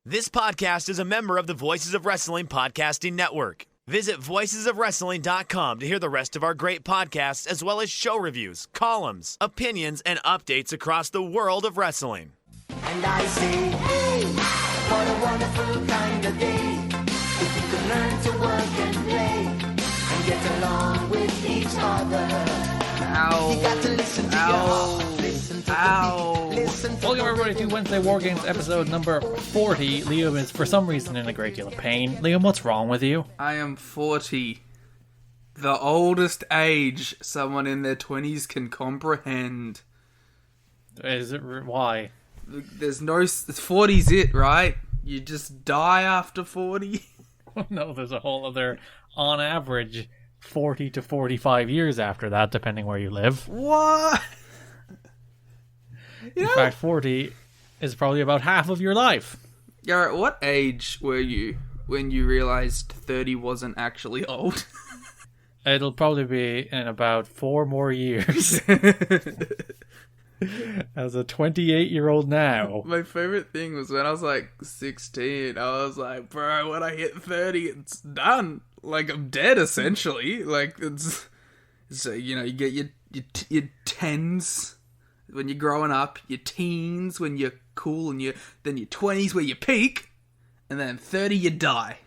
This podcast is a member of the Voices of Wrestling Podcasting Network. Visit voicesofwrestling.com to hear the rest of our great podcasts, as well as show reviews, columns, opinions, and updates across the world of wrestling. And I say, hey, what a wonderful kind of day. If you could learn to work and play and get along with each other. Ow. You got to listen to your heart. Listen to the beat. Listen to Welcome everybody to Wednesday War Games episode number 40. Liam is for some reason in a great deal of pain. Liam, what's wrong with you? I am 40. The oldest age someone in their 20s can comprehend. Is it why? There's no... 40's it, right? You just die after 40. No, there's a whole other, on average, 40 to 45 years after that, depending where you live. What? In fact, 40 is probably about half of your life. Garrett, what age were you when you realised 30 wasn't actually old? It'll probably be in about 4 more years. As a 28-year-old now. My favourite thing was when I was like 16, I was like, bro, when I hit 30, it's done. Like, I'm dead, essentially. Like, it's you know, you get your tens when you're growing up, your teens when you're cool, and then your 20s where you peak, and then 30 you die.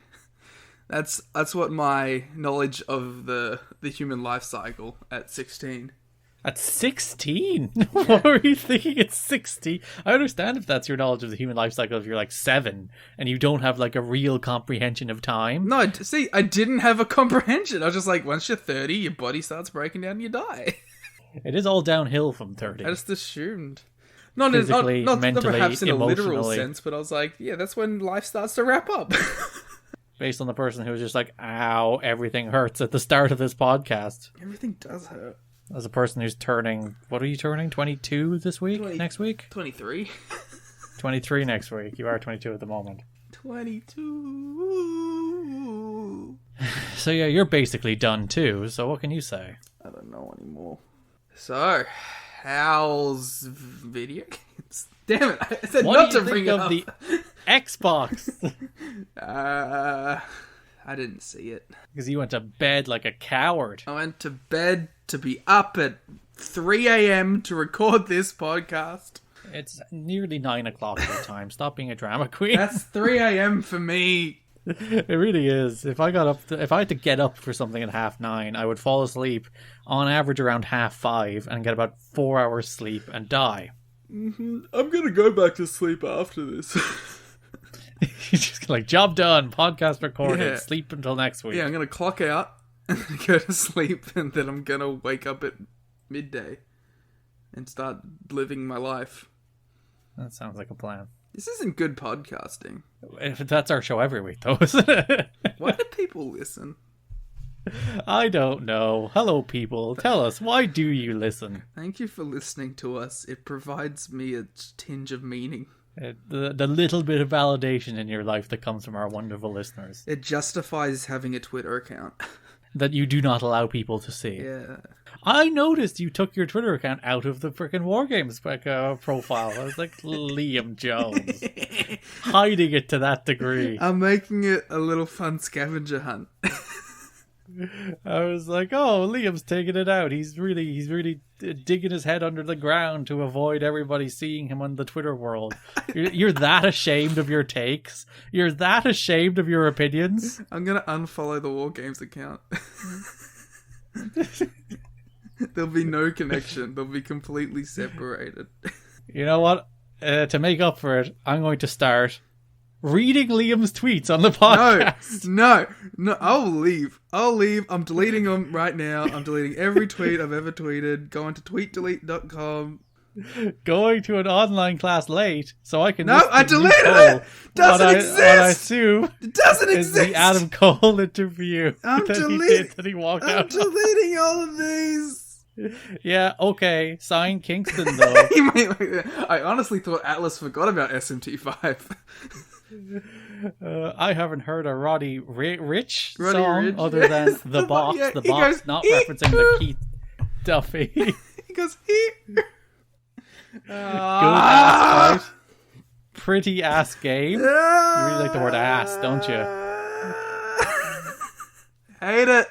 That's what my knowledge of the human life cycle at 16. At 16? Yeah. What were you thinking at 60? I understand if that's your knowledge of the human life cycle if you're like 7 and you don't have like a real comprehension of time. No, see, I didn't have a comprehension. I was just like, once you're 30, your body starts breaking down and you die. It is all downhill from 30. I just assumed. Not physically, not mentally, perhaps in a literal emotionally. sense, but I was like, yeah, that's when life starts to wrap up. Based on the person who was just like, ow, everything hurts at the start of this podcast. Everything does hurt. As a person who's turning, what are you turning? 22 this week? Next week? 23. 23 next week. You are 22 at the moment. 22. So yeah, you're basically done too, so what can you say? I don't know anymore. So, how's video games? Damn it, I said What not do to you bring think it of up. the Xbox? I didn't see it. Because you went to bed like a coward. I went to bed to be up at 3 a.m. to record this podcast. It's nearly 9 o'clock your time. Stop being a drama queen. That's 3 a.m. for me. It really is. If I had to get up for something at 9:30, I would fall asleep on average around 5:30 and get about 4 hours sleep and die. Mm-hmm. I'm gonna go back to sleep after this. You're just like, job done, podcast recorded, Yeah. sleep until next week. Yeah, I'm gonna clock out and go to sleep, and then I'm gonna wake up at midday and start living my life. That sounds like a plan. This isn't good podcasting. That's our show every week, though, isn't it? Why do people listen? I don't know. Hello, people. Tell us, why do you listen? Thank you for listening to us. It provides me a tinge of meaning. The little bit of validation in your life that comes from our wonderful listeners. It justifies having a Twitter account. That you do not allow people to see. Yeah. I noticed you took your Twitter account out of the frickin' War Games profile. I was like, Liam Jones. Hiding it to that degree. I'm making it a little fun scavenger hunt. I was like, oh, Liam's taking it out. He's really digging his head under the ground to avoid everybody seeing him on the Twitter world. You're that ashamed of your takes? You're that ashamed of your opinions? I'm gonna unfollow the War Games account. There'll be no connection. They'll be completely separated. You know what? To make up for it, I'm going to start reading Liam's tweets on the podcast. No. I'll leave. I'm deleting them right now. I'm deleting every tweet I've ever tweeted. Going to tweetdelete.com. Going to an online class late so I can... No, I deleted it! Doesn't exist! What I assume it doesn't is exist! the Adam Cole interview I'm that he walked I'm out. deleting all of these! Yeah, okay. Sign Kingston, though. Wait. I honestly thought Atlas forgot about SMT5. I haven't heard a Roddy Rich Roddy song Rich? other than Yes, The Box. yeah, The he Box, goes, not referencing the Keith Duffy. He goes, here. Good ass fight. pretty ass game. You really like the word ass, don't you? Hate it.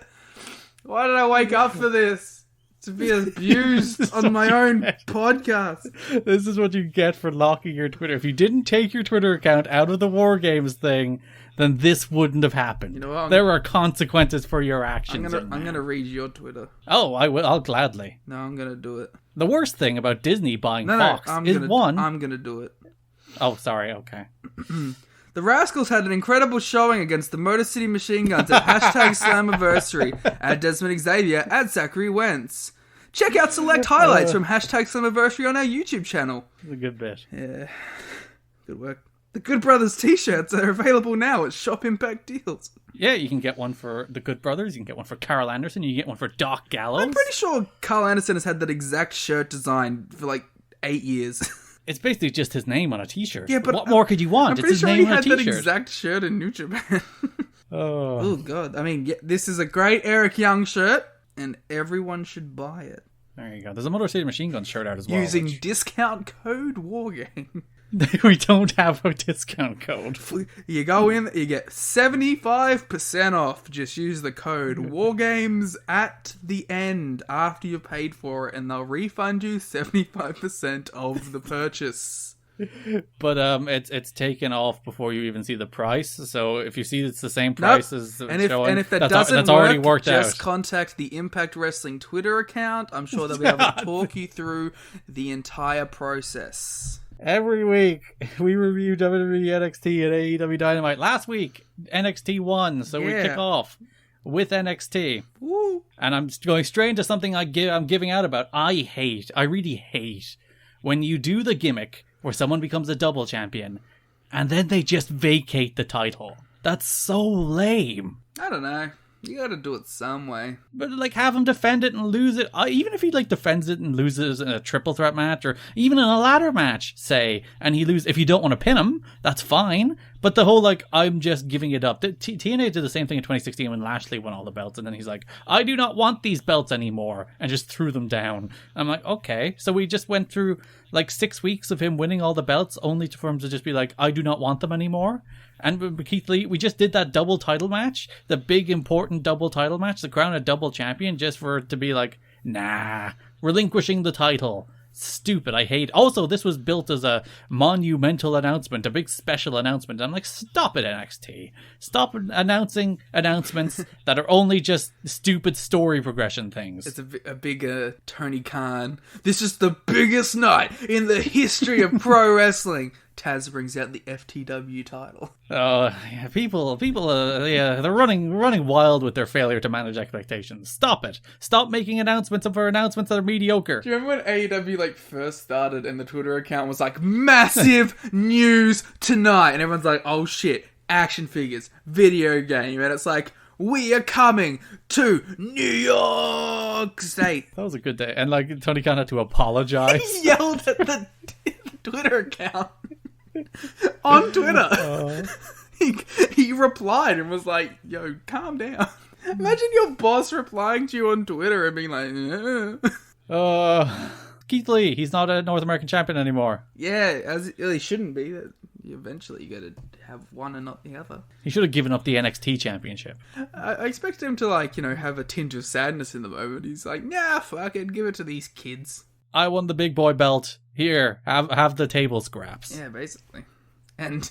Why did I wake up for this? To be abused on my own podcast. This is what you get for locking your Twitter. If you didn't take your Twitter account out of the War Games thing, then this wouldn't have happened. You know what, there are consequences for your actions. I'm gonna read your Twitter. Oh, I will. I'll gladly. No, I'm gonna do it. The worst thing about Disney buying Fox is I'm gonna do it. Oh, sorry. Okay. The Rascals had an incredible showing against the Motor City Machine Guns at #Slammiversary, at Desmond Xavier, at Zachary Wentz. Check out select highlights from #Slammiversary on our YouTube channel. It's a good bit. Yeah. Good work. The Good Brothers t-shirts are available now at Shop Impact Deals. Yeah, you can get one for the Good Brothers, you can get one for Carl Anderson, you can get one for Doc Gallows. I'm pretty sure Carl Anderson has had that exact shirt design for like 8 years. It's basically just his name on a t-shirt. Yeah, but what more could you want? I'm it's pretty his sure name he on a had t-shirt. that exact shirt in New Japan. Oh God. I mean, yeah, this is a great Eric Young shirt, and everyone should buy it. There you go. There's a Motor City Machine Gun shirt out as well. Using discount code WARGAME. We don't have a discount code. You go in, you get 75% off. Just use the code WARGAMES at the end after you've paid for it, and they'll refund you 75% of the purchase. But it's taken off before you even see the price. So if you see it's the same price as and if that that's doesn't already work, worked out. just contact the Impact Wrestling Twitter account. I'm sure they'll be able to talk you through the entire process. Every week, we review WWE NXT and AEW Dynamite. Last week, NXT won, so we kick off with NXT. Woo. And I'm going straight into something I'm giving out about. I really hate, when you do the gimmick where someone becomes a double champion, and then they just vacate the title. That's so lame. I don't know. You gotta do it some way. But, like, have him defend it and lose it. Even if he, like, defends it and loses in a triple threat match, or even in a ladder match, say, and he loses. If you don't want to pin him, that's fine. But the whole, like, I'm just giving it up. TNA did the same thing in 2016 when Lashley won all the belts, and then he's like, I do not want these belts anymore, and just threw them down. I'm like, okay. So we just went through, like, 6 weeks of him winning all the belts, only for him to just be like, I do not want them anymore. And with Keith Lee, we just did that double title match, the big important double title match, the crown a double champion, just for it to be like, nah, relinquishing the title. Stupid, I hate. Also, this was built as a monumental announcement, a big special announcement. I'm like, stop it, NXT. Stop announcing announcements that are only just stupid story progression things. It's a big Tony Khan. This is the biggest night in the history of pro wrestling. Taz brings out the FTW title. Oh, yeah, people, they're running wild with their failure to manage expectations. Stop it. Stop making announcements for announcements that are mediocre. Do you remember when AEW like first started and the Twitter account was like, massive news tonight? And everyone's like, oh shit, action figures, video game. And it's like, we are coming to New York State. That was a good day. And like, Tony Khan had to apologize. He yelled at the Twitter account. On Twitter. He replied and was like, yo, calm down. Imagine your boss replying to you on Twitter and being like, Keith Lee, he's not a North American champion anymore. Yeah, as he shouldn't be. Eventually you gotta have one and not the other. He should have given up the NXT championship. I expected him to, like, have a tinge of sadness in the moment. He's like, nah, fuck it, give it to these kids. I won the big boy belt. Here, have the table scraps. Yeah, basically. And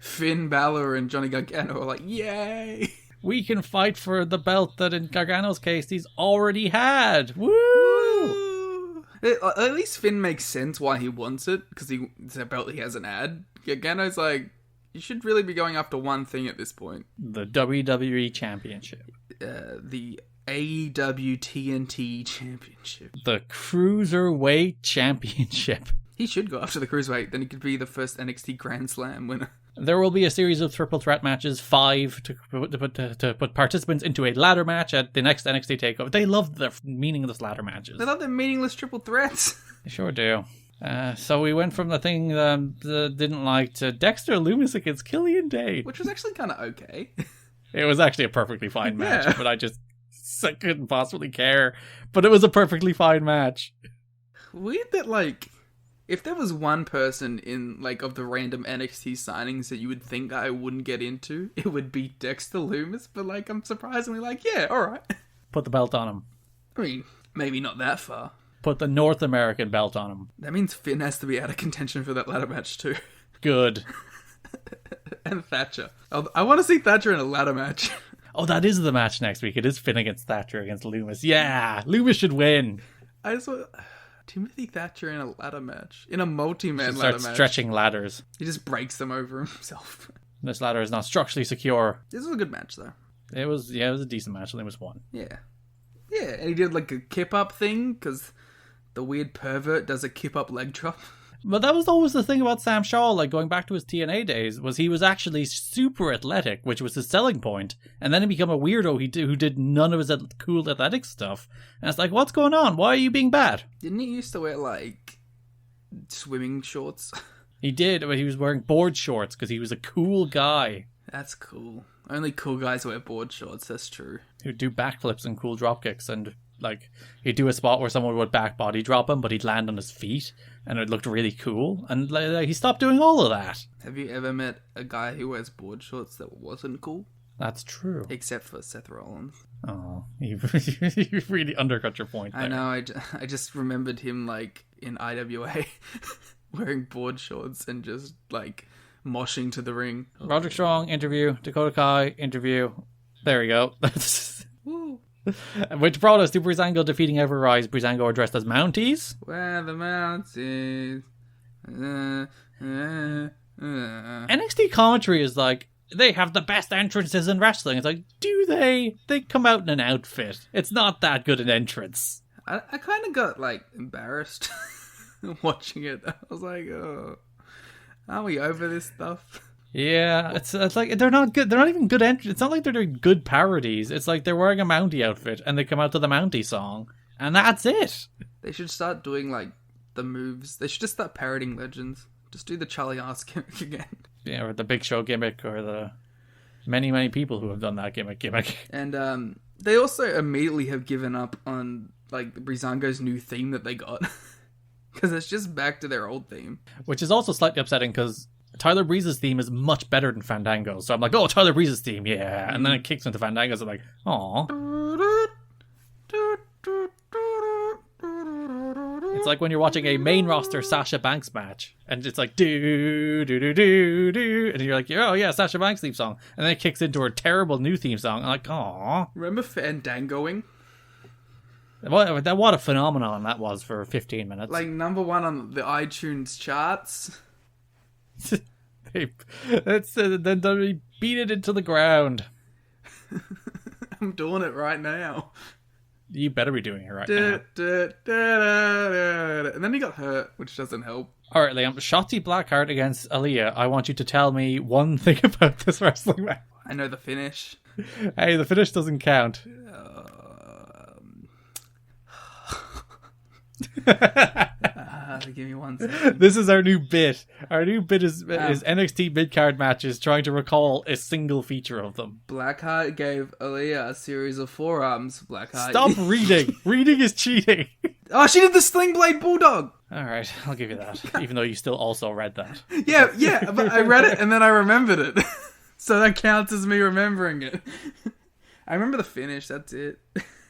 Finn Balor and Johnny Gargano are like, yay! We can fight for the belt that in Gargano's case he's already had. Woo! At least Finn makes sense why he wants it, because it's a belt he hasn't had. Gargano's like, you should really be going after one thing at this point. The WWE Championship. The AEW TNT Championship. The Cruiserweight Championship. He should go after the Cruiserweight, then he could be the first NXT Grand Slam winner. There will be a series of triple threat matches, 5 to put participants into a ladder match at the next NXT TakeOver. They love the meaningless ladder matches. They love the meaningless triple threats. They sure do. So we went from the thing that didn't like to Dexter Lumis against Killian Dane. Which was actually kind of okay. It was actually a perfectly fine match, Yeah. but I couldn't possibly care. But it was a perfectly fine match. Weird that, like, If there was one person in, like, of the random NXT signings that you would think I wouldn't get into, it would be Dexter Lumis, but, like, I'm surprisingly like, yeah, alright. Put the belt on him. I mean, maybe not that far. Put the North American belt on him. That means Finn has to be out of contention for that ladder match, too. Good. And Thatcher. I want to see Thatcher in a ladder match. Oh, that is the match next week. It is Finn against Thatcher against Loomis. Yeah, Loomis should win. I just want Timothy Thatcher in a ladder match. In a multi-man ladder Start match. stretching ladders. He just breaks them over himself. This ladder is not structurally secure. This was a good match, though. It was a decent match. I think it was one. Yeah. Yeah, and he did like a kip-up thing, because the weird pervert does a kip-up leg drop. But that was always the thing about Sam Shaw, like going back to his TNA days, was he was actually super athletic, which was his selling point. And then he became a weirdo who did none of his cool athletic stuff. And it's like, what's going on? Why are you being bad? Didn't he used to wear, like, swimming shorts? He did, but he was wearing board shorts because he was a cool guy. That's cool. Only cool guys wear board shorts, that's true. Who'd do backflips and cool drop kicks, and like he'd do a spot where someone would back body drop him, but he'd land on his feet, and it looked really cool. And he stopped doing all of that. Have you ever met a guy who wears board shorts that wasn't cool? That's true. Except for Seth Rollins. Oh, you really undercut your point there. I know, I just remembered him, like, in IWA, wearing board shorts and just, like, moshing to the ring. Roderick Strong, interview. Dakota Kai, interview. There we go. Woo. Which brought us to Breezango defeating Everrise. Breezango are dressed as Mounties. Where the mountains. NXT commentary is like, they have the best entrances in wrestling. It's like, do they? They come out in an outfit. It's not that good an entrance. I kind of got, like, embarrassed watching it. I was like, oh, are we over this stuff? Yeah, it's like they're not good. They're not even good entrances. It's not like they're doing good parodies. It's like they're wearing a Mountie outfit and they come out to the Mountie song, and that's it. They should start doing, like, the moves. They should just start parodying legends. Just do the Charlie Arse gimmick again. Yeah, or the Big Show gimmick, or the many people who have done that gimmick. And they also immediately have given up on, like, Breezango's new theme that they got. Because it's just back to their old theme. Which is also slightly upsetting, because Tyler Breeze's theme is much better than Fandango's. So I'm like, oh, Tyler Breeze's theme, yeah. And then it kicks into Fandango's, and I'm like, aw. It's like when you're watching a main roster Sasha Banks match, and it's like, do, and you're like, oh yeah, Sasha Banks theme song. And then it kicks into her terrible new theme song. I'm like, aw. Remember Fandangoing? What a phenomenon that was for 15 minutes. Like, number one on the iTunes charts. Then they beat it into the ground. I'm doing it right now. You better be doing it right now. And then he got hurt, which doesn't help. Alright, Liam. Shotzi Blackheart against Aaliyah. I want you to tell me one thing about this wrestling match. I know the finish. Hey, the finish doesn't count. Give me 1 second. This is our new bit. Our new bit is NXT mid-card matches, trying to recall a single feature of them. Blackheart gave Aaliyah a series of forearms. Blackheart. Stop reading. Reading is cheating. Oh, she did the Sling Blade Bulldog. Alright, I'll give you that. Even though you still also read that. Yeah, but I read it and then I remembered it. So that counts as me remembering it. I remember the finish, that's it.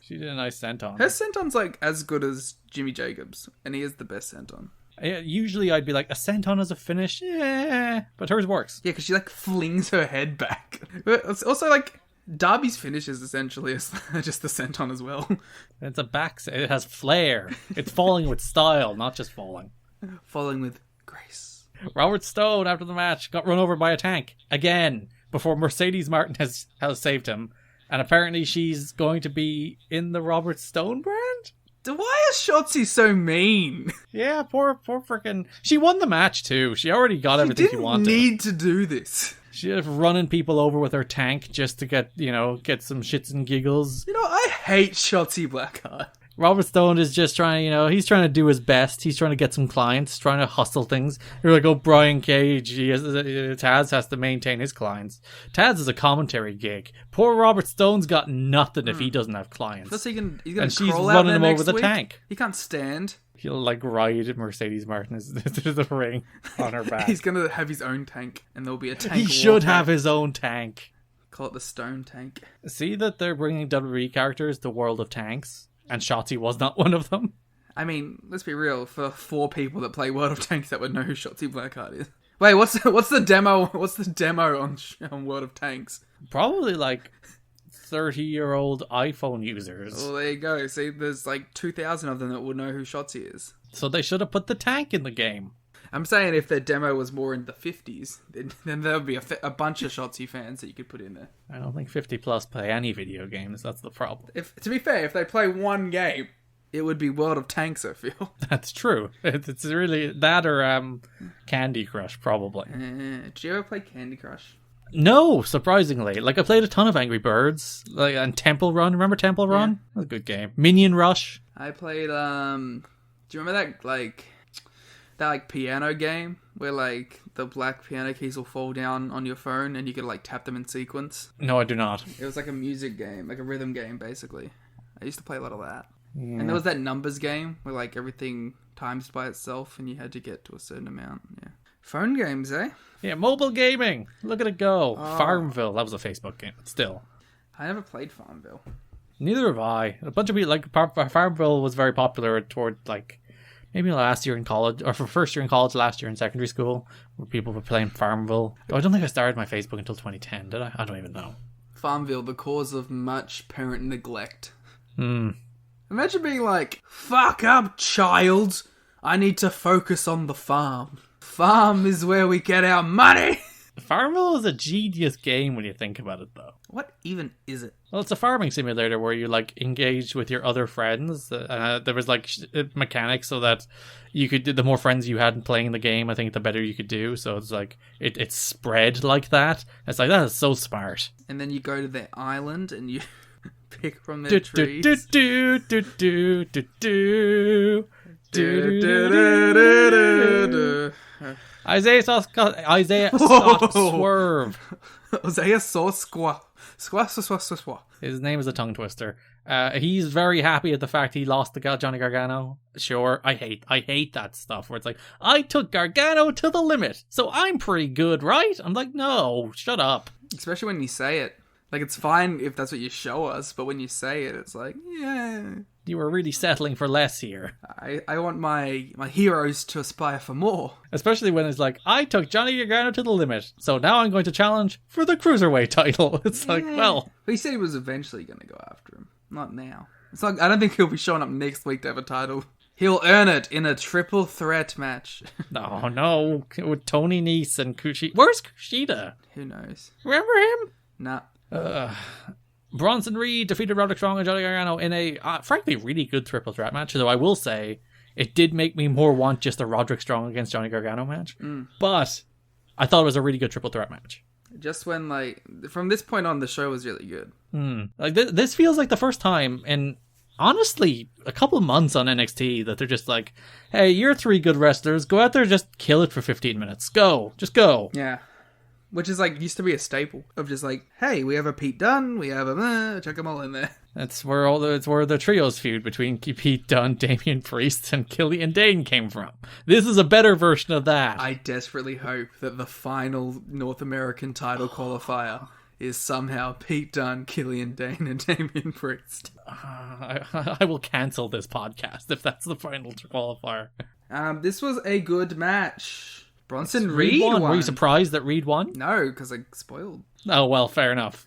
She did a nice senton. Her senton's, like, as good as Jimmy Jacobs, and he is the best senton. Yeah, usually I'd be like, a senton as a finish? Yeah. But hers works. Yeah, because she, like, flings her head back. But it's also, like, Darby's finish is essentially just the senton as well. It's a back... It has flair. It's falling with style, not just falling. Falling with grace. Robert Stone, after the match, got run over by a tank. Again. Before Mercedes Martin has saved him. And apparently she's going to be in the Robert Stone brand? Why is Shotzi so mean? Yeah, poor frickin'... She won the match too. She already got everything she wanted. She didn't need to do this. She was running people over with her tank just to get some shits and giggles. You know, I hate Shotzi Blackheart. Robert Stone is just trying, he's trying to do his best. He's trying to get some clients, trying to hustle things. You're like, oh, Brian Cage, Taz has to maintain his clients. Taz is a commentary gig. Poor Robert Stone's got nothing if he doesn't have clients. Plus he's gonna and she's crawl out running there him over next the week. tank. He can't stand. He'll ride Mercedes Martin to the ring on her back. He's gonna have his own tank, and there'll be a tank. He should have his own tank. Call it the Stone Tank. See that they're bringing WWE characters to World of Tanks, and Shotzi was not one of them. I mean, let's be real. For 4 people that play World of Tanks, that would know who Shotzi Blackheart is. Wait, what's the demo? What's the demo on World of Tanks? Probably 30-year-old iPhone users. Well, there you go. See, there's 2,000 of them that would know who Shotzi is. So they should have put the tank in the game. I'm saying if their demo was more in the 50s, then there would be a bunch of Shotzi fans that you could put in there. I don't think 50 plus play any video games. That's the problem. To be fair, if they play one game, it would be World of Tanks, I feel. That's true. It's really that or Candy Crush, probably. Did you ever play Candy Crush? No, surprisingly. I played a ton of Angry Birds, and Temple Run. Remember Temple Run? Yeah. That was a good game. Minion Rush. I played, do you remember that piano game where the black piano keys will fall down on your phone and you could tap them in sequence? No, I do not. It was a music game, a rhythm game basically. I used to play a lot of that. Yeah. And there was that numbers game where everything times by itself and you had to get to a certain amount. Yeah. Phone games, eh? Yeah, mobile gaming. Look at it go. Oh. Farmville. That was a Facebook game, but still. I never played Farmville. Neither have I. A bunch of people Farmville was very popular toward maybe last year in college, or for first year in college, last year in secondary school, where people were playing Farmville. I don't think I started my Facebook until 2010, did I? I don't even know. Farmville, the cause of much parent neglect. Hmm. Imagine being fuck up, child. I need to focus on the farm. Farm is where we get our money. Farmville is a genius game when you think about it, though. What even is it? Well, it's a farming simulator where you engage with your other friends. There was mechanics so that you could, the more friends you had playing the game, I think the better you could do. So it's it's spread like that. It's that is so smart. And then you go to their island and you pick from their trees. Isaiah Scott Swerve. Isaiah saw squaw. Squaw. His name is a tongue twister. He's very happy at the fact he lost to Johnny Gargano. Sure, I hate that stuff where it's I took Gargano to the limit, so I'm pretty good, right? I'm no, shut up. Especially when you say it. It's fine if that's what you show us, but when you say it, it's yeah. You were really settling for less here. I want my heroes to aspire for more. Especially when it's I took Johnny Gargano to the limit, so now I'm going to challenge for the Cruiserweight title. It's well... But he said he was eventually going to go after him. Not now. It's I don't think he'll be showing up next week to have a title. He'll earn it in a triple threat match. No. With Tony Nese and Kushida. Where's Kushida? Who knows? Remember him? Nah. Bronson Reed defeated Roderick Strong and Johnny Gargano in a, frankly, really good triple threat match. Though I will say, it did make me more want just a Roderick Strong against Johnny Gargano match. But I thought it was a really good triple threat match. Just when, from this point on, the show was really good. This feels like the first time in, honestly, a couple months on NXT that they're just hey, you're 3 good wrestlers. Go out there and just kill it for 15 minutes. Go. Just go. Yeah. Which is used to be a staple of just hey, we have a Pete Dunne, we have a chuck them all in there. It's where the trios feud between Pete Dunne, Damian Priest, and Killian Dane came from. This is a better version of that. I desperately hope that the final North American title qualifier is somehow Pete Dunne, Killian Dane, and Damian Priest. I will cancel this podcast if that's the final qualifier. This was a good match. Bronson Reed won. Were you surprised that Reed won? No, because I spoiled. Oh, well, fair enough.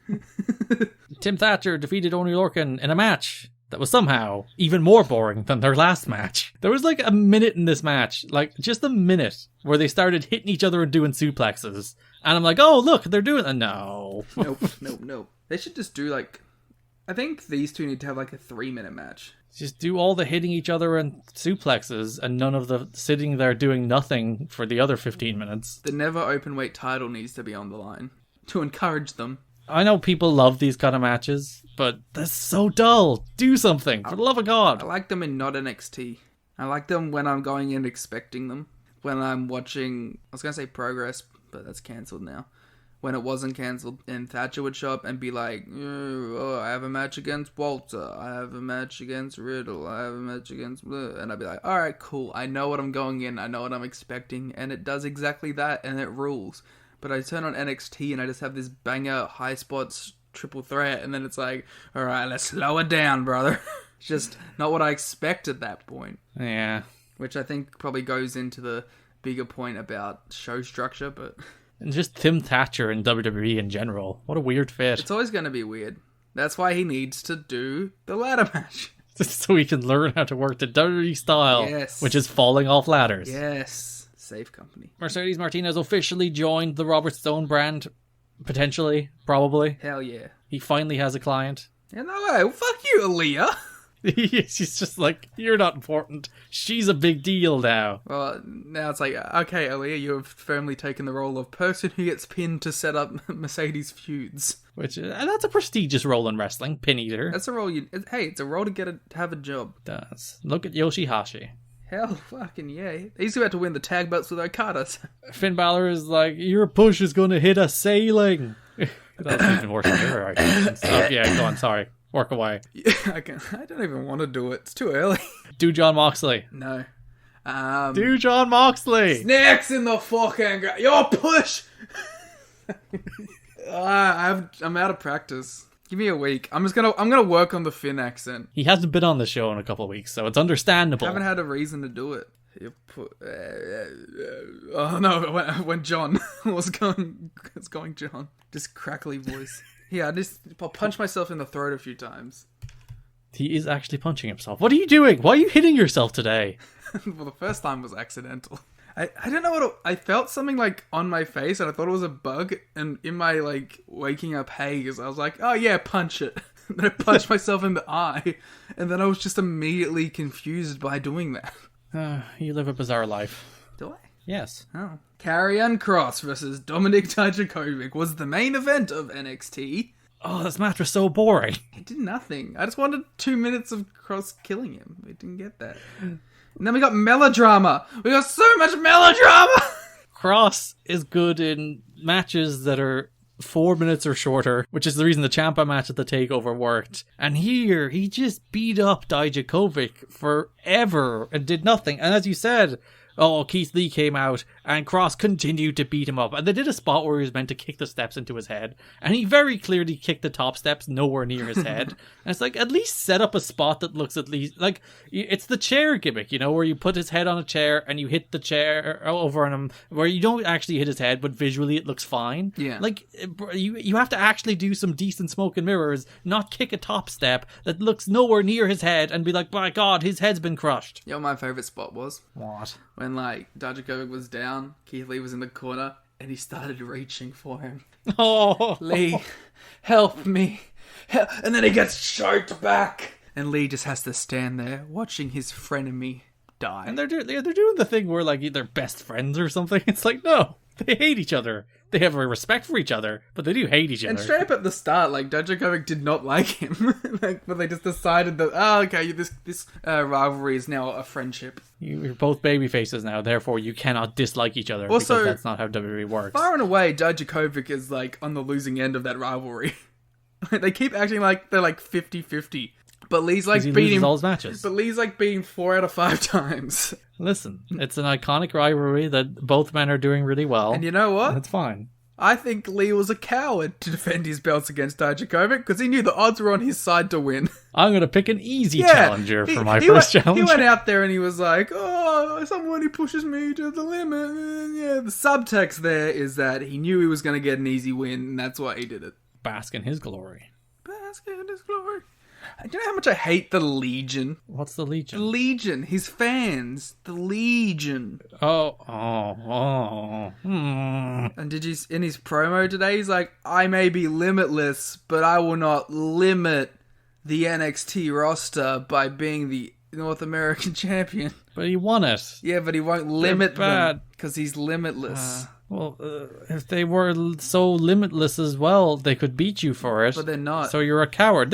Tim Thatcher defeated Oney Lorcan in a match that was somehow even more boring than their last match. There was a minute in this match, just a minute, where they started hitting each other and doing suplexes. And I'm oh, look, they're doing it. No. Nope. They should just do I think these two need to have a 3-minute match. Just do all the hitting each other and suplexes and none of the sitting there doing nothing for the other 15 minutes. The never open weight title needs to be on the line to encourage them. I know people love these kind of matches, but they're so dull. Do something, for the love of God. I like them in not NXT. I like them when I'm going in expecting them. When I'm watching, I was going to say Progress, but that's cancelled now. When it wasn't cancelled, and Thatcher would show up and be like, oh, I have a match against Walter, I have a match against Riddle, I have a match against blah. And I'd be like, alright, cool, I know what I'm going in, I know what I'm expecting, and it does exactly that, and it rules. But I turn on NXT and I just have this banger high spots triple threat, and then it's like, alright, let's slow it down, brother. It's just not what I expect at that point. Yeah. Which I think probably goes into the bigger point about show structure, but... And just Tim Thatcher in WWE in general. What a weird fit. It's always going to be weird. That's why he needs to do the ladder match. So he can learn how to work the WWE style, Yes. which is falling off ladders. Yes. Safe company. Mercedes Martinez officially joined the Robert Stone brand. Potentially. Probably. Hell yeah. He finally has a client. Yeah, no way. Fuck you, Aaliyah. She's just like, you're not important. She's a big deal now. Well, now it's like, okay, Aaliyah, you have firmly taken the role of person who gets pinned to set up Mercedes feuds. Which that's a prestigious role in wrestling, pin eater. That's a role hey, it's a role to have a job. Does. Look at Yoshihashi. Hell fucking yeah. He's about to win the tag belts with Okada. Finn Balor is like, your push is going to hit a sailing. That's even worse than your argument. Yeah, go on, sorry. Work away. I don't even want to do it. It's too early. Do John Moxley. No. Do John Moxley. Snacks in the fucking your push. I'm out of practice. Give me a week. I'm gonna work on the Finn accent. He hasn't been on the show in a couple of weeks, so it's understandable. I haven't had a reason to do it. Oh no! When John was going John, just crackly voice. Yeah, I'll punch myself in the throat a few times. He is actually punching himself. What are you doing? Why are you hitting yourself today? Well, the first time was accidental. I don't know I felt something like on my face, and I thought it was a bug. And in my like waking up haze, I was like, "Oh yeah, punch it." And then I punched myself in the eye, and then I was just immediately confused by doing that. You live a bizarre life. Do I? Yes. Oh. Karrion Kross versus Dominik Dijakovic was the main event of NXT. Oh, this match was so boring. It did nothing. I just wanted 2 minutes of Kross killing him. We didn't get that. And then we got melodrama. We got so much melodrama! Kross is good in matches that are 4 minutes or shorter, which is the reason the Ciampa match at the TakeOver worked. And here, he just beat up Dijakovic forever and did nothing. And as you said... Oh, Keith Lee came out, and Kross continued to beat him up. And they did a spot where he was meant to kick the steps into his head. And he very clearly kicked the top steps nowhere near his head. And it's like, at least set up a spot that looks at least... Like, it's the chair gimmick, you know, where you put his head on a chair, and you hit the chair over on him, where you don't actually hit his head, but visually it looks fine. Yeah. Like, you have to actually do some decent smoke and mirrors, not kick a top step that looks nowhere near his head, and be like, my God, his head's been crushed. You know what my favourite spot was? What? When, like, Dijakovic was down, Keith Lee was in the corner, and he started reaching for him. Oh, Lee, help me. And then he gets choked back. And Lee just has to stand there, watching his frenemy die. And they're doing the thing where, like, they're best friends or something. It's like, no, they hate each other. They have a respect for each other, but they do hate each other. And straight up at the start, like, Dijakovic did not like him. Like, but they just decided that, oh, okay, this rivalry is now a friendship. You're both babyfaces now, therefore you cannot dislike each other, Also, because that's not how WWE works. Far and away, Dijakovic is, like, on the losing end of that rivalry. They keep acting like they're, like, 50-50. But Lee's, like, beating all his matches. But Lee's, like, beating 4 out of 5 times. Listen, it's an iconic rivalry that both men are doing really well. And you know what? That's fine. I think Lee was a coward to defend his belts against Dijakovic because he knew the odds were on his side to win. I'm going to pick an easy challenger for my first challenge. He went out there and he was like, oh, someone who pushes me to the limit. And yeah, the subtext there is that he knew he was going to get an easy win, and that's why he did it. Bask in his glory. Bask in his glory. Do you know how much I hate the Legion? What's the Legion? The Legion, his fans. The Legion. And did you, in his promo today, he's like, I may be limitless, but I will not limit the NXT roster by being the North American champion. But he won it. Yeah, but he won't limit them because he's limitless. Well, if they were so limitless as well, they could beat you for it. But they're not. So you're a coward.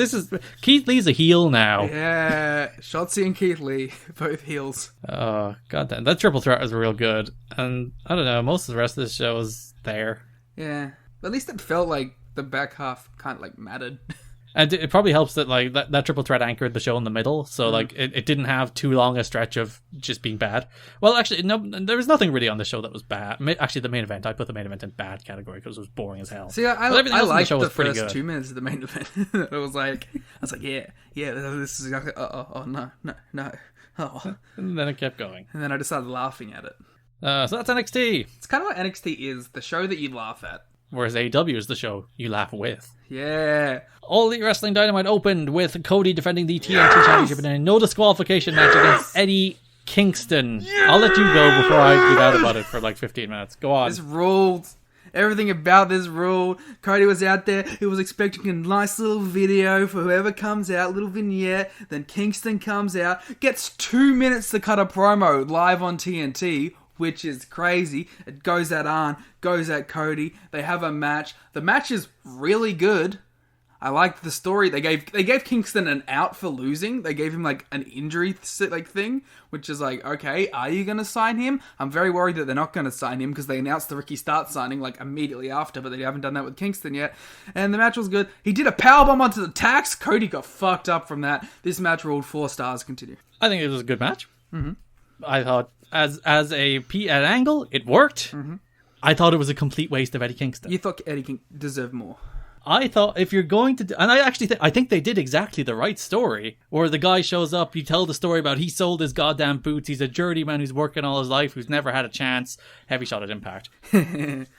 Keith Lee's a heel now. Yeah, Shotzi and Keith Lee, both heels. Oh, goddamn. That triple threat was real good. And I don't know, most of the rest of this show was there. Yeah, at least it felt like the back half kind of like mattered. And it probably helps that like that triple threat anchored the show in the middle, so like it didn't have too long a stretch of just being bad. Well, actually, no, there was nothing really on the show that was bad. Actually, the main event, I put the main event in bad category because it was boring as hell. See, I liked the first 2 minutes of the main event. I was like, yeah, this is exactly. No. Oh. And then it kept going, and then I just started laughing at it. So that's NXT. It's kind of what NXT is, the show that you laugh at. Whereas AEW is the show you laugh with. Yeah. All Elite Wrestling Dynamite opened with Cody defending the TNT Championship in a no disqualification match against Eddie Kingston. Yes! I'll let you go before I get out about it for like 15 minutes. Go on. This ruled. Everything about this ruled. Cody was out there. He was expecting a nice little video for whoever comes out, little vignette. Then Kingston comes out, gets 2 minutes to cut a promo live on TNT, which is crazy. It goes at Arn, goes at Cody. They have a match. The match is really good. I liked the story. They gave Kingston an out for losing. They gave him like an injury thing, which is like, okay, are you going to sign him? I'm very worried that they're not going to sign him because they announced the Ricky Starks signing like immediately after, but they haven't done that with Kingston yet. And the match was good. He did a powerbomb onto the tax. Cody got fucked up from that. This match ruled 4 stars. Continue. I think it was a good match. Mm-hmm. I thought as an angle, it worked. Mm-hmm. I thought it was a complete waste of Eddie Kingston. You thought Eddie Kingston deserved more. I thought if you're going to... And I actually think they did exactly the right story. Where the guy shows up, you tell the story about he sold his goddamn boots, he's a journeyman who's working all his life, who's never had a chance. Heavy shot at Impact.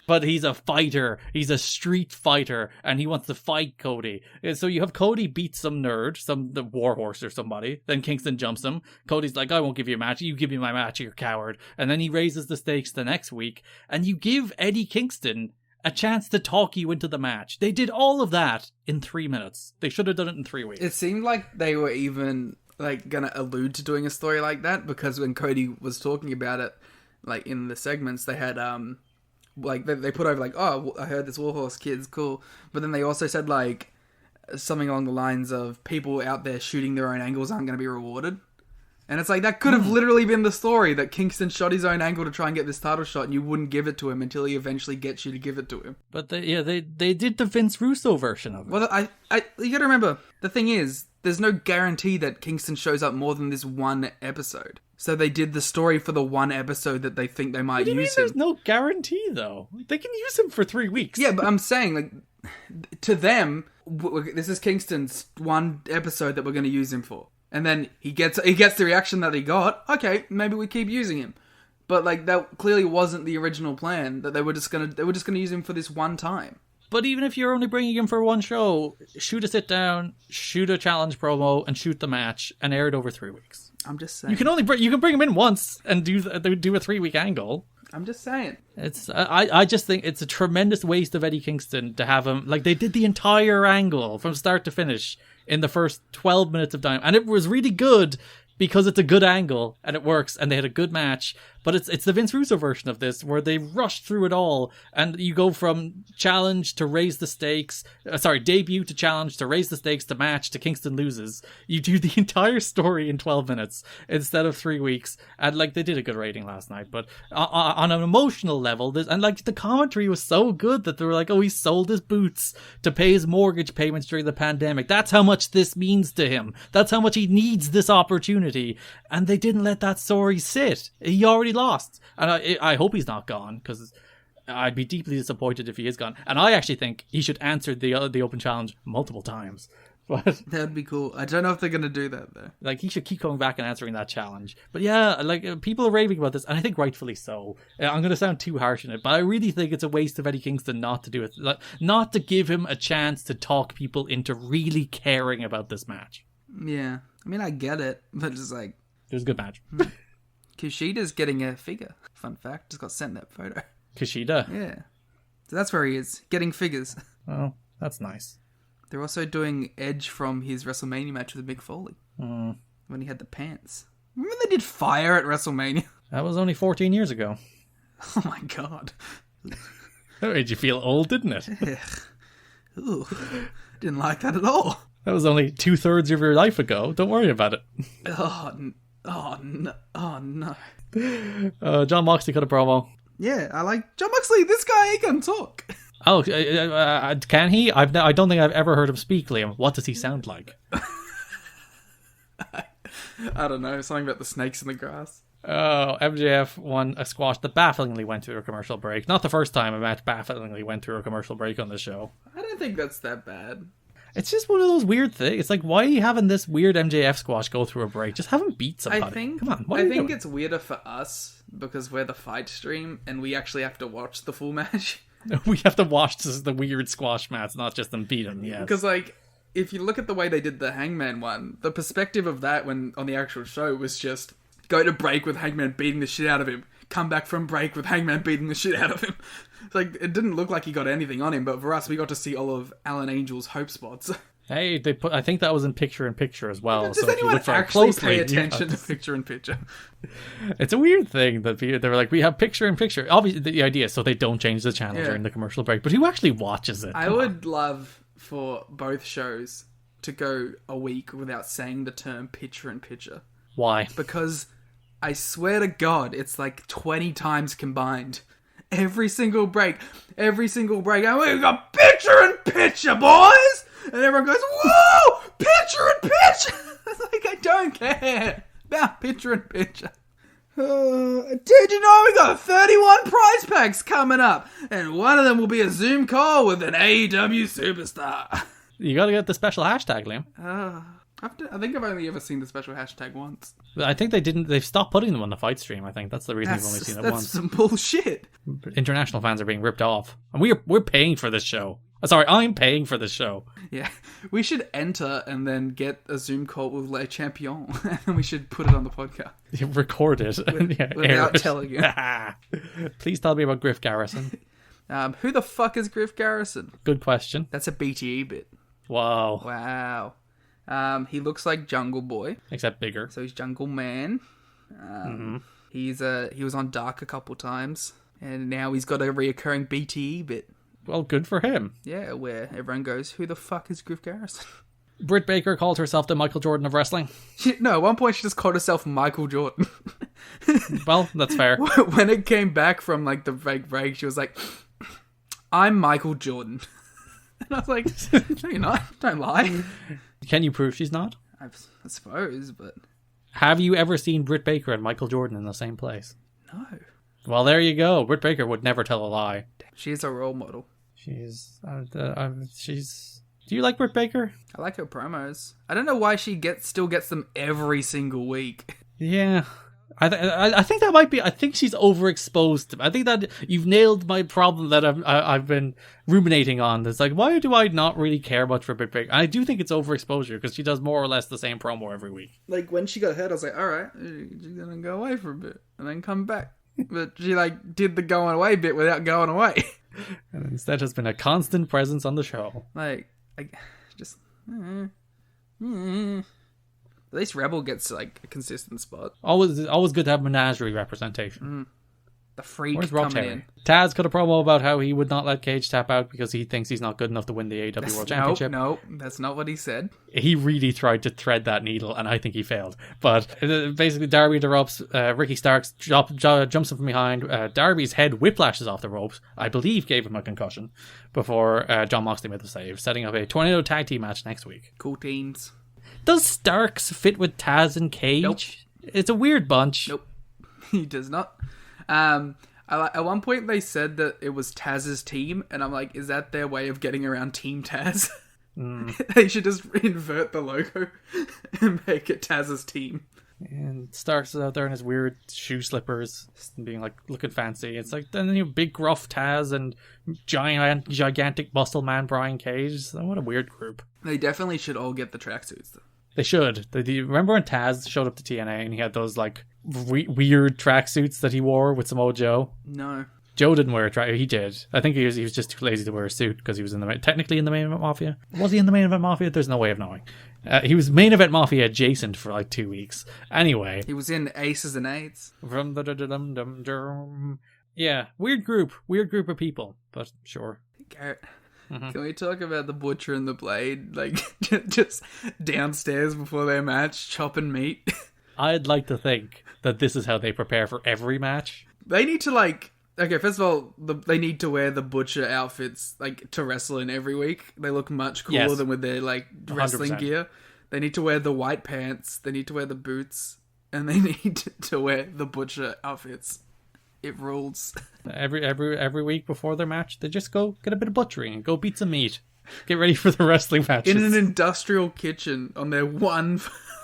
But he's a fighter. He's a street fighter. And he wants to fight Cody. And so you have Cody beat some nerd, the warhorse or somebody. Then Kingston jumps him. Cody's like, I won't give you a match. You give me my match, you're a coward. And then he raises the stakes the next week. And you give Eddie Kingston a chance to talk you into the match. They did all of that in 3 minutes. They should have done it in 3 weeks. It seemed like they were even like gonna allude to doing a story like that, because when Cody was talking about it, like in the segments, they had like they put over like, oh, I heard this Warhorse kid's cool, but then they also said like something along the lines of people out there shooting their own angles aren't going to be rewarded. And it's like, that could have literally been the story, that Kingston shot his own angle to try and get this title shot, and you wouldn't give it to him until he eventually gets you to give it to him. But they did the Vince Russo version of it. Well, you gotta remember, the thing is, there's no guarantee that Kingston shows up more than this one episode. So they did the story for the one episode that they think they might use him. There's no guarantee, though. They can use him for 3 weeks. Yeah, but I'm saying, like, to them, this is Kingston's one episode that we're going to use him for. And then he gets the reaction that he got. Okay, maybe we keep using him. But like, that clearly wasn't the original plan. That they were just gonna use him for this one time. But even if you're only bringing him for one show, shoot a sit down, shoot a challenge promo, and shoot the match, and air it over 3 weeks. I'm just saying. You can bring him in once and do a 3 week angle. I'm just saying. I just think it's a tremendous waste of Eddie Kingston to have him, like, they did the entire angle from start to finish in the first 12 minutes of time, and it was really good because it's a good angle and it works, and they had a good match. But it's the Vince Russo version of this, where they rushed through it all, and you go from challenge to raise the stakes, debut to challenge to raise the stakes to match to Kingston loses. You do the entire story in 12 minutes instead of 3 weeks, and like, they did a good rating last night. But on an emotional level, and like, the commentary was so good that they were like, oh, he sold his boots to pay his mortgage payments during the pandemic. That's how much this means to him. That's how much he needs this opportunity. And they didn't let that story sit. He already lost. And I hope he's not gone, because I'd be deeply disappointed if he is gone. And I actually think he should answer the open challenge multiple times. But that'd be cool. I don't know if they're going to do that, though. Like, he should keep coming back and answering that challenge. But yeah, like, people are raving about this, and I think rightfully so. I'm going to sound too harsh in it, but I really think it's a waste of Eddie Kingston not to do it. Like, not to give him a chance to talk people into really caring about this match. Yeah. I mean, I get it, but it's like... It was a good match. Kushida's getting a figure. Fun fact. Just got sent that photo. Kushida? Yeah. So that's where he is. Getting figures. Oh, that's nice. They're also doing Edge from his WrestleMania match with Mick Foley. When he had the pants. Remember they did fire at WrestleMania? That was only 14 years ago. Oh my god. That made you feel old, didn't it? Ooh, didn't like that at all. That was only 2/3 of your life ago. Don't worry about it. Oh no. John Moxley cut a promo. Yeah, I like John Moxley. This guy, he can talk. Oh, can he? I don't think I've ever heard him speak, Liam. What does he sound like? I don't know, something about the snakes in the grass. Oh, MJF won a squash that bafflingly went through a commercial break. Not the first time a match bafflingly went through a commercial break on the show. I don't think that's that bad. It's just one of those weird things. It's like, why are you having this weird MJF squash go through a break? Just have him beat somebody. Come on, I think it's weirder for us because we're the fight stream and we actually have to watch the full match. We have to watch the weird squash match, not just them beat him. Yeah, because like, if you look at the way they did the Hangman one, the perspective of that when on the actual show was just go to break with Hangman beating the shit out of him, come back from break with Hangman beating the shit out of him. It's like, it didn't look like he got anything on him, but for us, we got to see all of Alan Angel's hope spots. Hey, I think that was in picture-in-picture as well. Does so if you anyone look very actually closely, pay attention to picture-in-picture? It's a weird thing that they were like, we have picture-in-picture. Obviously, the idea is so they don't change the channel during the commercial break. But who actually watches it? I would love for both shows to go a week without saying the term picture-in-picture. Why? Because I swear to God, it's like 20 times combined. Every single break, and we got picture-in-picture, boys! And everyone goes, whoa! Picture-in-picture! Like, I don't care about picture-in-picture. Did you know we got 31 prize packs coming up? And one of them will be a Zoom call with an AEW superstar. You gotta get the special hashtag, Liam. I think I've only ever seen the special hashtag once. I think they've stopped putting them on the fight stream, I think. That's the reason we've only seen it once. That's some bullshit. International fans are being ripped off. And we're paying for this show. Sorry, I'm paying for this show. Yeah, we should enter and then get a Zoom call with Le Champion, and then we should put it on the podcast. Record it. Without telling you. Please tell me about Griff Garrison. Who the fuck is Griff Garrison? Good question. That's a BTE bit. Wow. Wow. He looks like Jungle Boy. Except bigger. So he's Jungle Man. He was on Dark a couple times, and now he's got a reoccurring BTE bit. Well, good for him. Yeah, where everyone goes, who the fuck is Griff Garrison? Britt Baker called herself the Michael Jordan of wrestling. No, at one point she just called herself Michael Jordan. Well, that's fair. When it came back from like the fake break, she was like, I'm Michael Jordan. And I was like, no, you're not. Don't lie. Can you prove she's not? I suppose, but... Have you ever seen Britt Baker and Michael Jordan in the same place? No. Well, there you go. Britt Baker would never tell a lie. She's a role model. She's... Do you like Britt Baker? I like her promos. I don't know why she still gets them every single week. Yeah. I think that might be... I think she's overexposed. I think that you've nailed my problem that I've been ruminating on. It's like, why do I not really care much for Britt Baker? I do think it's overexposure because she does more or less the same promo every week. Like, when she got hurt, I was like, alright, she's gonna go away for a bit and then come back. But she, like, did the going away bit without going away. And instead has been a constant presence on the show. Like, just... At least Rebel gets, like, a consistent spot. Always good to have menagerie representation. The freak Where's Rob coming Terry? in. Taz cut a promo about how he would not let Cage tap out because he thinks he's not good enough to win the AEW World Championship. No, that's not what he said. He really tried to thread that needle, and I think he failed. But basically, Darby interrupts. Ricky Starks jumps him from behind. Darby's head whiplashes off the ropes. I believe gave him a concussion before John Moxley made the save, setting up a Tornado Tag Team match next week. Cool teams. Does Starks fit with Taz and Cage? Nope. It's a weird bunch. Nope. He does not. At one point they said that it was Taz's team, and I'm like, is that their way of getting around Team Taz? They should just invert the logo and make it Taz's team. And Starks is out there in his weird shoe slippers, being like looking fancy. It's like then you have big gruff Taz and gigantic muscle man Brian Cage. So what a weird group. They definitely should all get the tracksuits though. They should. Remember when Taz showed up to TNA and he had those like weird tracksuits that he wore with Samoa Joe? No. Joe didn't wear a track. He did. I think he was just too lazy to wear a suit because he was technically in the main event Mafia. Was he in the main event Mafia? There's no way of knowing. He was main event Mafia adjacent for like 2 weeks. Anyway. He was in Aces and Eights. From the Yeah, weird group of people, but sure. Garrett, can we talk about the Butcher and the Blade? Like, just downstairs before their match, chopping meat. I'd like to think that this is how they prepare for every match. They need to, like... Okay, first of all, they need to wear the Butcher outfits, like, to wrestle in every week. They look much cooler than with their, like, wrestling 100%. gear. They need to wear the white pants. They need to wear the boots. And they need to wear the Butcher outfits. It rules. Every week before their match, they just go get a bit of butchering and go beat some meat. Get ready for the wrestling matches. In an industrial kitchen on their one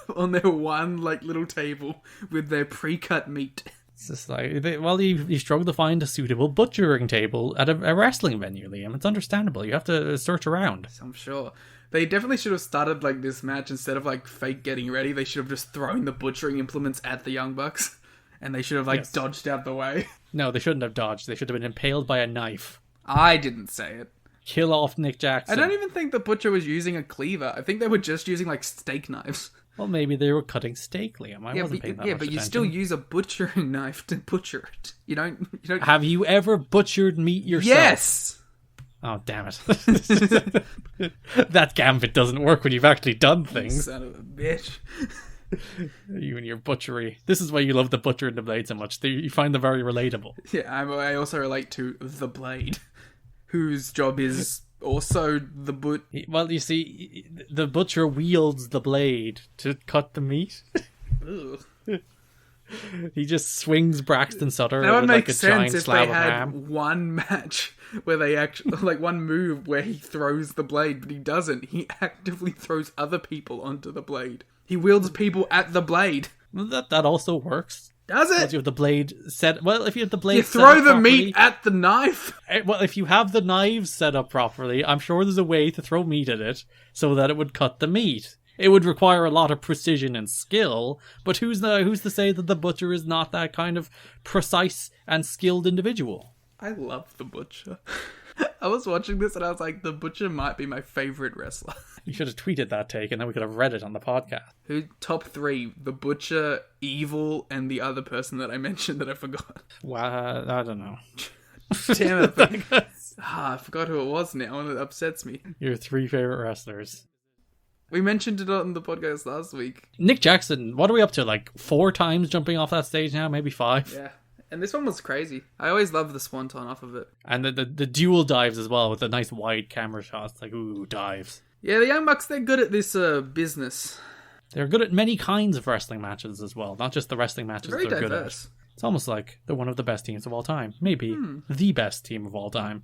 like little table with their pre-cut meat. It's just like, you struggle to find a suitable butchering table at a wrestling venue, Liam. It's understandable. You have to search around. I'm sure. They definitely should have started like this match instead of like fake getting ready. They should have just thrown the butchering implements at the Young Bucks. And they should have, like, dodged out the way. No, they shouldn't have dodged. They should have been impaled by a knife. I didn't say it. Kill off Nick Jackson. I don't even think the Butcher was using a cleaver. I think they were just using, like, steak knives. Well, maybe they were cutting steak, Liam. I wasn't paying that much but you attention. still use a butchering knife to butcher it. You don't... Have you ever butchered meat yourself? Yes! Oh, damn it. That gambit doesn't work when you've actually done things. Son of a bitch. You and your butchery. This is why you love the Butcher and the Blade so much. You find them very relatable. Yeah, I also relate to the Blade, whose job is also the Well, you see, the Butcher wields the blade to cut the meat. He just swings Braxton Sutter that would with make like a sense giant if slab they of had ham. one match where they actually, like one move where he throws the blade, but he doesn't. He actively throws other people onto the blade. He wields people at the blade. That also works. Does it? You have the blade set. Well, if you have the blade, You set throw up the properly, meat at the knife. Well, if you have the knives set up properly, I'm sure there's a way to throw meat at it so that it would cut the meat. It would require a lot of precision and skill, but who's to say that the Butcher is not that kind of precise and skilled individual? I love the Butcher. I was watching this and I was like, the Butcher might be my favorite wrestler. You should have tweeted that take and then we could have read it on the podcast. Who top three? The Butcher, Evil, and the other person that I mentioned that I forgot. Wow, I don't know. Damn it. I forgot who it was now and it upsets me. Your three favorite wrestlers. We mentioned it on the podcast last week. Nick Jackson, what are we up to? Like 4 times jumping off that stage now? Maybe 5? Yeah. And this one was crazy. I always love the swanton off of it. And the dual dives as well with the nice wide camera shots. Like, ooh, dives. Yeah, the Young Bucks, they're good at this business. They're good at many kinds of wrestling matches as well. Not just the wrestling matches Very they're diverse. good at. It's almost like they're one of the best teams of all time. Maybe the best team of all time.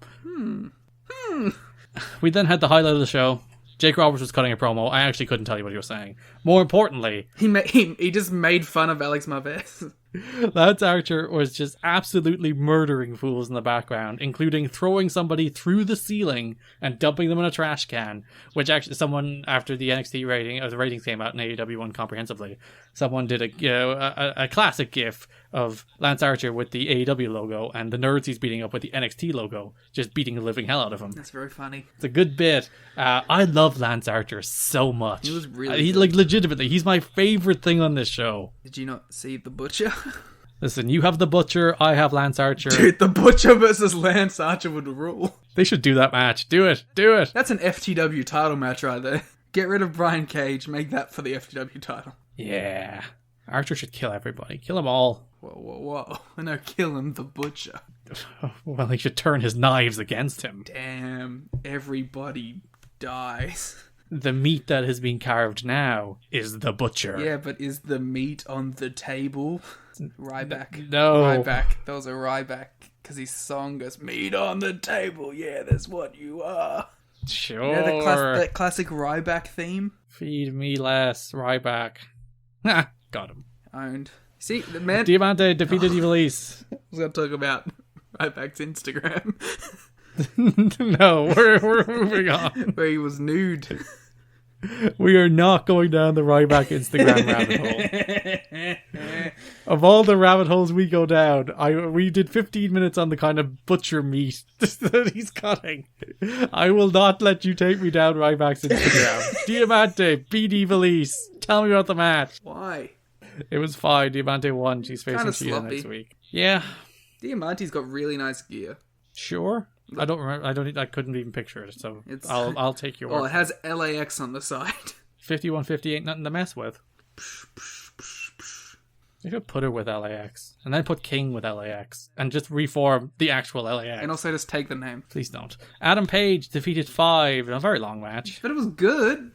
We then had the highlight of the show. Jake Roberts was cutting a promo. I actually couldn't tell you what he was saying. More importantly, He just made fun of Alex Marvez. Lance Archer was just absolutely murdering fools in the background, including throwing somebody through the ceiling and dumping them in a trash can, which actually someone, after the NXT rating, or the ratings came out in AEW one comprehensively, someone did a classic gif of Lance Archer with the AEW logo and the nerds he's beating up with the NXT logo, just beating the living hell out of him. That's very funny. It's a good bit. I love Lance Archer so much. He was really he, good. like, legitimately, he's my favorite thing on this show. Did you not see the Butcher? Listen, you have the Butcher, I have Lance Archer. Dude, the Butcher versus Lance Archer would rule. They should do that match. Do it. Do it. That's an FTW title match right there. Get rid of Brian Cage, make that for the FTW title. Yeah. Archer should kill everybody. Kill them all. Whoa. No, kill him, the Butcher. Well, he should turn his knives against him. Damn, everybody dies. The meat that has been carved now is the Butcher. Yeah, but is the meat on the table? Ryback. No. Ryback. That was a Ryback. Because his song goes, meat on the table, yeah, that's what you are. Sure. You know that classic Ryback theme? Feed me less, Ryback. Ha, got him. Owned. See, the man... Diamante defeated Evil East. I was going to talk about Ryback's Instagram. No, we're moving on. Where he was nude. We are not going down the Ryback Instagram rabbit hole. Of all the rabbit holes we go down, we did 15 minutes on the kind of butcher meat that he's cutting. I will not let you take me down Ryback's Instagram. Diamante beat Evil East. Tell me about the match. Why? It was fine. Diamante won. She's facing Kinda Sheeta sloppy. next week. Yeah. Diamante's got really nice gear. Sure. I don't remember. I couldn't even picture it. So I'll take your word. Well, it has LAX on the side. 5150 ain't nothing to mess with. You could put her with LAX, and then put King with LAX, and just reform the actual LAX. And also just take the name. Please don't. Adam Page defeated 5 in a very long match. But it was good.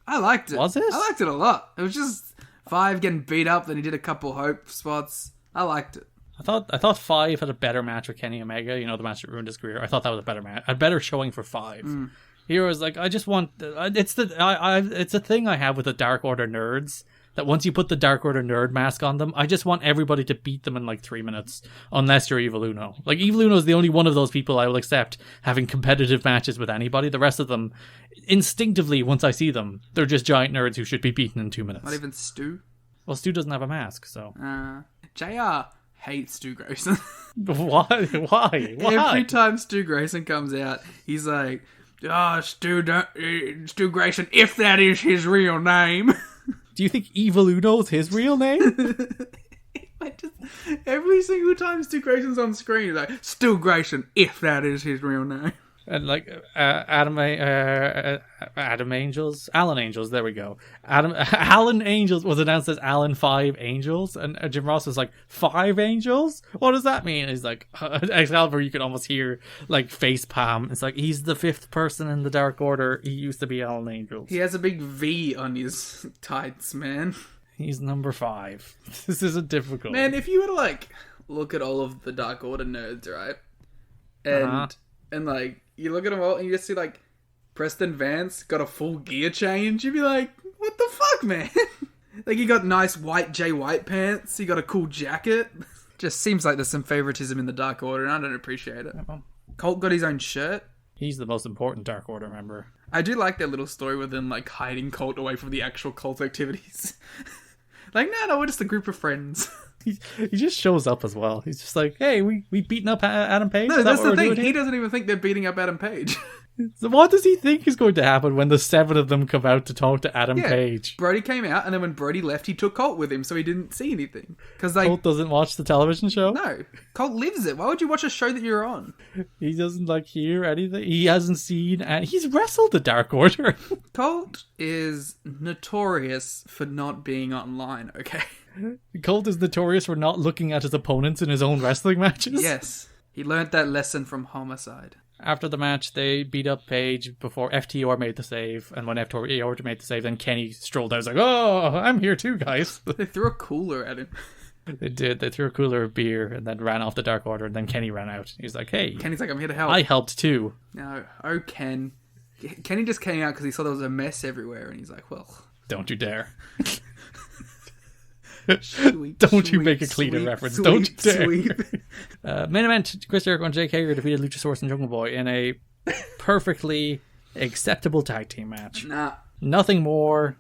I liked it. Was it? I liked it a lot. It was just 5 getting beat up, then he did a couple hope spots. I liked it. I thought 5 had a better match with Kenny Omega, the match that ruined his career. I thought that was a better match. A better showing for 5. Here was like, I just want... It's a thing I have with the Dark Order nerds, that once you put the Dark Order nerd mask on them, I just want everybody to beat them in like 3 minutes, unless you're Evil Uno. Like, Evil Uno is the only one of those people I will accept having competitive matches with anybody. The rest of them, instinctively, once I see them, they're just giant nerds who should be beaten in 2 minutes. Not even Stu? Well, Stu doesn't have a mask, so... JR hates Stu Grayson. Why? Every time Stu Grayson comes out, he's like, Stu Grayson, if that is his real name. Do you think Evil Uno's his real name? Every single time Stu Grayson's on screen, he's like, Stu Grayson, if that is his real name. And like Alan Angels, there we go. Alan Angels was announced as Alan 5 Angels, and Jim Ross was like, 5 Angels? What does that mean? And he's like, Excalibur, you can almost hear like face palm. It's like, he's the 5th person in the Dark Order. He used to be Alan Angels. He has a big V on his tights, man. He's number 5. This isn't difficult. Man, if you were to like look at all of the Dark Order nerds, right? And like, you look at them all and you just see like Preston Vance got a full gear change. You'd be like, what the fuck, man? Like, he got nice white Jay White pants. He got a cool jacket. Just seems like there's some favoritism in the Dark Order, and I don't appreciate it. Colt got his own shirt. He's the most important Dark Order member. I do like their little story with them like hiding Colt away from the actual cult activities. Like, no, we're just a group of friends. He just shows up as well. He's just like, hey, we beating up Adam Page? No, that's the thing. He doesn't even think they're beating up Adam Page. So what does he think is going to happen when the 7 of them come out to talk to Adam Page? Brody came out, and then when Brody left, he took Colt with him, so he didn't see anything. Because Colt doesn't watch the television show? No. Colt lives it. Why would you watch a show that you're on? He doesn't like hear anything. He hasn't seen... He's wrestled the Dark Order. Colt is notorious for not being online, okay? Colt is notorious for not looking at his opponents in his own wrestling matches. Yes. He learned that lesson from Homicide. After the match, they beat up Page before FTR made the save. And when FTR made the save, then Kenny strolled out. I was like, oh, I'm here too, guys. They threw a cooler at him. They did. They threw a cooler of beer and then ran off the Dark Order. And then Kenny ran out. He's like, hey. Kenny's like, I'm here to help. I helped too. No. Oh, Ken. Kenny just came out because he saw there was a mess everywhere. And he's like, well. Don't you dare. Don't you make a cleaner reference. Don't you dare. Main event, Chris Jericho and Jake Hager defeated Luchasaurus and Jungle Boy in a perfectly acceptable tag team match. Nah. Nothing more,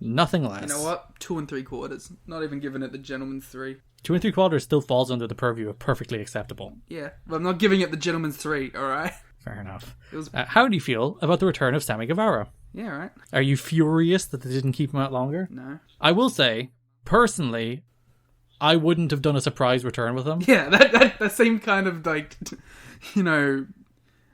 nothing less. You know what? 2 3/4. Not even giving it the gentleman's 3. 2 3/4 still falls under the purview of perfectly acceptable. Yeah, but I'm not giving it the gentleman's 3, alright? Fair enough. It was... how do you feel about the return of Sammy Guevara? Yeah, right. Are you furious that they didn't keep him out longer? No. I will say, personally, I wouldn't have done a surprise return with him. Yeah, that seemed kind of like, you know,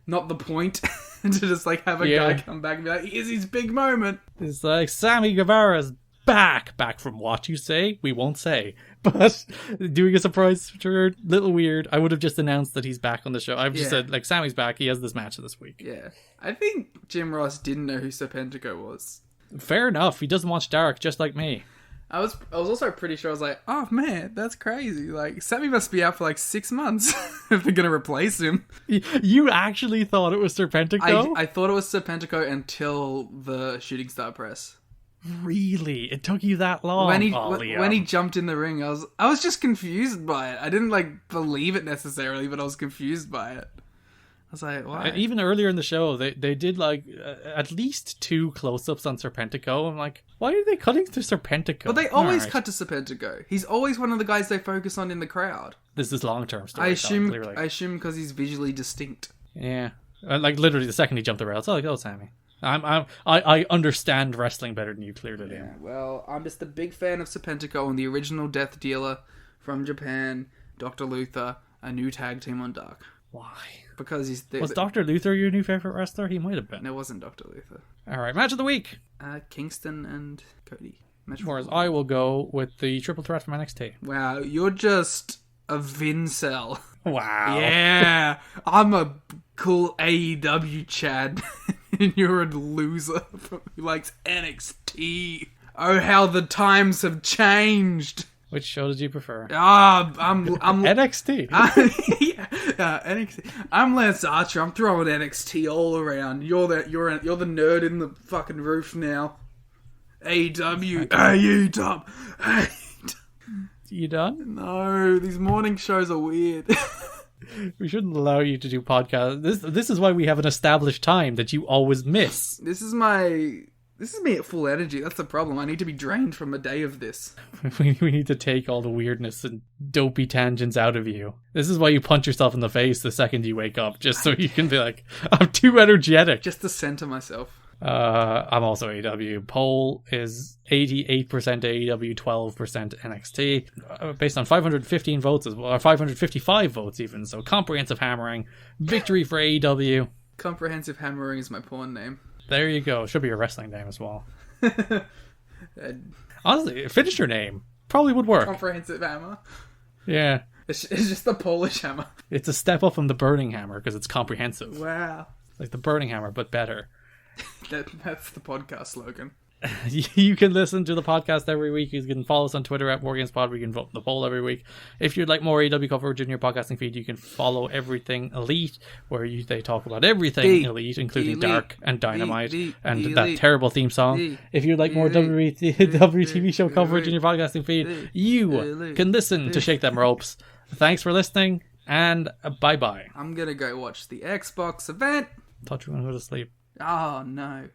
not the point. To just like have a guy come back and be like, here's his big moment. It's like, Sammy Guevara's back from what you say, we won't say. But doing a surprise return, little weird. I would have just announced that he's back on the show. I've just said, like, Sammy's back, he has this match this week. Yeah. I think Jim Ross didn't know who Serpentico was. Fair enough, he doesn't watch Dark, just like me. I was also pretty sure, I was like, oh man, that's crazy. Like, Sammy must be out for like 6 months if they're going to replace him. You actually thought it was Serpentico? I thought it was Serpentico until the Shooting Star Press. Really? It took you that long? When he jumped in the ring, I was just confused by it. I didn't like believe it necessarily, but I was confused by it. I was like, why? Even earlier in the show, they did like at least 2 close-ups on Serpentico. I'm like, why are they cutting to Serpentico? Well, they always cut to Serpentico. He's always one of the guys they focus on in the crowd. This is long-term story. I assume because he's visually distinct. Yeah, like literally the second he jumped the rails, I was like, oh, Sammy. I understand wrestling better than you clearly do. Yeah, well, I'm just a big fan of Serpentico and the original Death Dealer from Japan, Dr. Luther. a new tag team on Dark. Why? Because Was Dr. Luther your new favorite wrestler? He might have been. It wasn't Dr. Luther. All right, match of the week. Kingston and Cody. Whereas I will go with the triple threat from NXT. Wow, you're just a Vincel. Wow. Yeah, I'm a cool AEW Chad, and you're a loser who likes NXT. Oh, how the times have changed. Which show did you prefer? I'm NXT. NXT. I'm Lance Archer. I'm throwing NXT all around. You're the nerd in the fucking roof now. AEW. You done? No, these morning shows are weird. We shouldn't allow you to do podcasts. This is why we have an established time that you always miss. This is me at full energy. That's the problem. I need to be drained from a day of this. We need to take all the weirdness and dopey tangents out of you. This is why you punch yourself in the face the second you wake up, just so you can be like, I'm too energetic. Just to center myself. I'm also AEW. Poll is 88% AEW, 12% NXT, based on 515 votes as well, or 555 votes even. So comprehensive hammering, victory for AEW. Comprehensive hammering is my porn name. There you go. Should be your wrestling name as well. Honestly, finisher name probably would work. Comprehensive hammer. Yeah. It's just the Polish hammer. It's a step up from the burning hammer because it's comprehensive. Wow. Like the burning hammer, but better. That's the podcast slogan. You can listen to the podcast every week. You can follow us on Twitter at WarGamesPod. We can vote in the poll every week. If you'd like more AEW coverage in your podcasting feed, you can follow Everything Elite, where they talk about everything Elite, including Dark and Dynamite and that terrible theme song. If you'd like more WTV show coverage in your podcasting feed, you can listen to Shake Them Ropes. Thanks for listening, and bye-bye. I'm gonna go watch the Xbox event. Thought you were going to go to sleep. Oh, no.